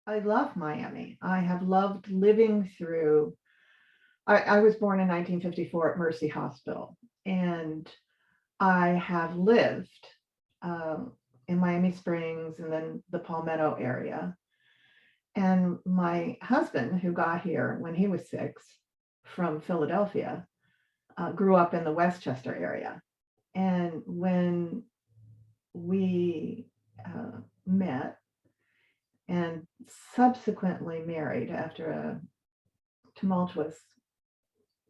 I love Miami. I have loved living through. I was born in 1954 at Mercy Hospital, and I have lived um, in Miami Springs and then the Palmetto area. And my husband, who got here when he was 6 from Philadelphia, grew up in the Westchester area. And when we met and subsequently married after a tumultuous,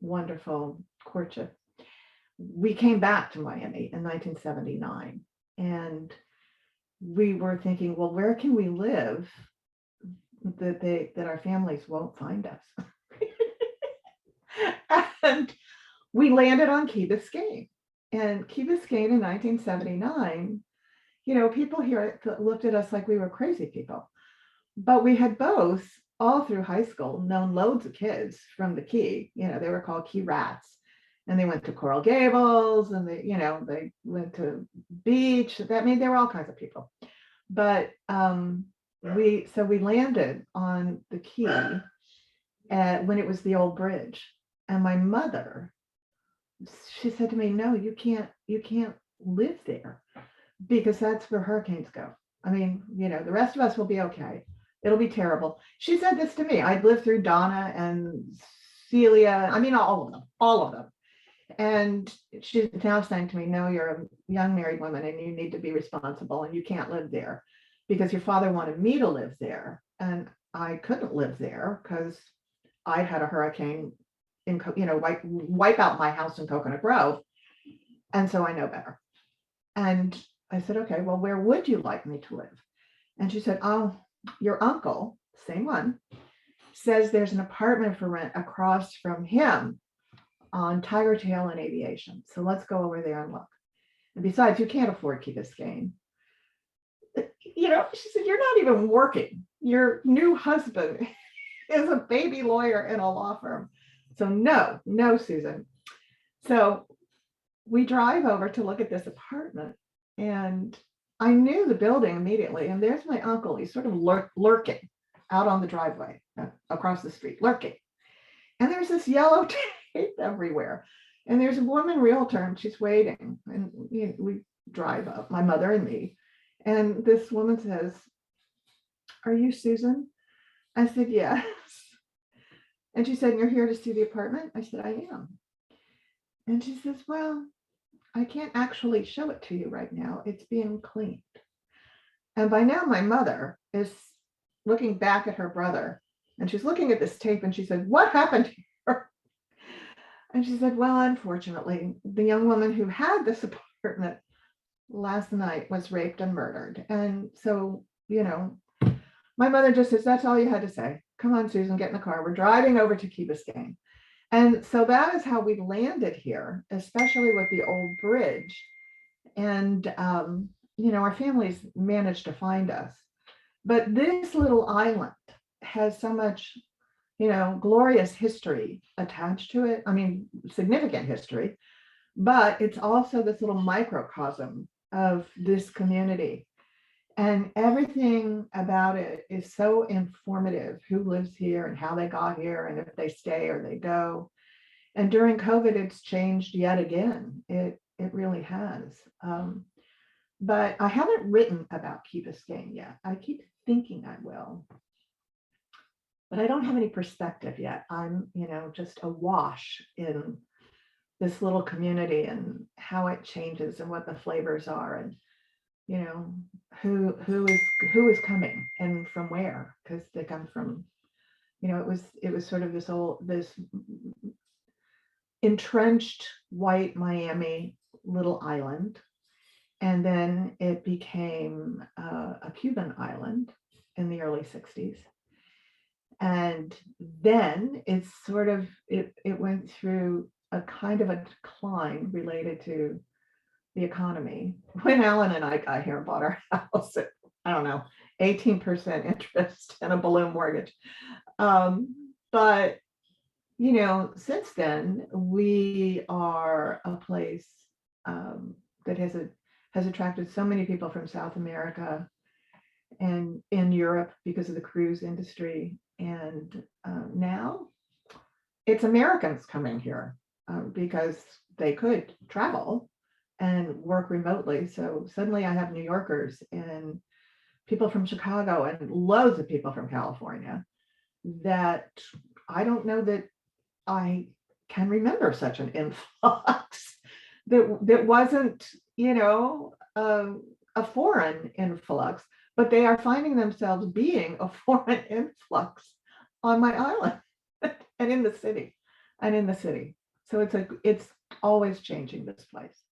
wonderful courtship, we came back to Miami in 1979. And we were thinking, well, where can we live that our families won't find us? And we landed on Key Biscayne. And Key Biscayne in 1979, people here looked at us like we were crazy people. But we had both, all through high school, known loads of kids from the Key. They were called Key Rats. And they went to Coral Gables, and they went to beach. They were all kinds of people. But we landed on the Key when it was the old bridge. And my mother, she said to me, no, you can't live there, because that's where hurricanes go. I mean, the rest of us will be okay. It'll be terrible. She said this to me. I'd lived through Donna and Celia. I mean, all of them. And she's now saying to me, no, you're a young married woman and you need to be responsible, and you can't live there, because your father wanted me to live there. And I couldn't live there because I had a hurricane wipe out my house in Coconut Grove. And so I know better. And I said, okay, well, where would you like me to live? And she said, oh, your uncle, same one, says there's an apartment for rent across from him on Tiger Tail and Aviation. So let's go over there and look. And besides, you can't afford Key Biscayne. She said, you're not even working. Your new husband is a baby lawyer in a law firm. So no, Susan. So we drive over to look at this apartment, and I knew the building immediately. And there's my uncle. He's sort of lurking out on the driveway across the street, lurking. And there's this yellow tape everywhere. And there's a woman realtor, and she's waiting. And we drive up, my mother and me. And this woman says, are you Susan? I said, yes. And she said, you're here to see the apartment? I said, I am. And she says, well, I can't actually show it to you right now. It's being cleaned. And by now my mother is looking back at her brother, and she's looking at this tape, and she said, what happened here? And she said, well, unfortunately, the young woman who had this apartment last night was raped and murdered. And so, my mother just says, that's all you had to say. Come on, Susan, get in the car. We're driving over to Key Biscayne. And so that is how we landed here, especially with the old bridge. And, our families managed to find us. But this little island has so much, glorious history attached to it. I mean, significant history, but it's also this little microcosm of this community. And everything about it is so informative, who lives here and how they got here and if they stay or they go. And during COVID, it's changed yet again. It really has. But I haven't written about Key Biscayne yet. I keep thinking I will. But I don't have any perspective yet. I'm, just awash in this little community and how it changes and what the flavors are, and who is coming and from where, because they come from, it was sort of this entrenched white Miami little island, and then it became a Cuban island in the early 60s. And then it's sort of it went through a kind of a decline related to the economy. When Alan and I got here and bought our house at, I don't know, 18% interest and a balloon mortgage. But, since then, we are a place that has attracted so many people from South America and in Europe because of the cruise industry. And now it's Americans coming here because they could travel and work remotely. So suddenly I have New Yorkers and people from Chicago and loads of people from California that I don't know that I can remember such an influx that wasn't, a foreign influx, but they are finding themselves being a foreign influx on my island and in the city. So it's always changing, this place.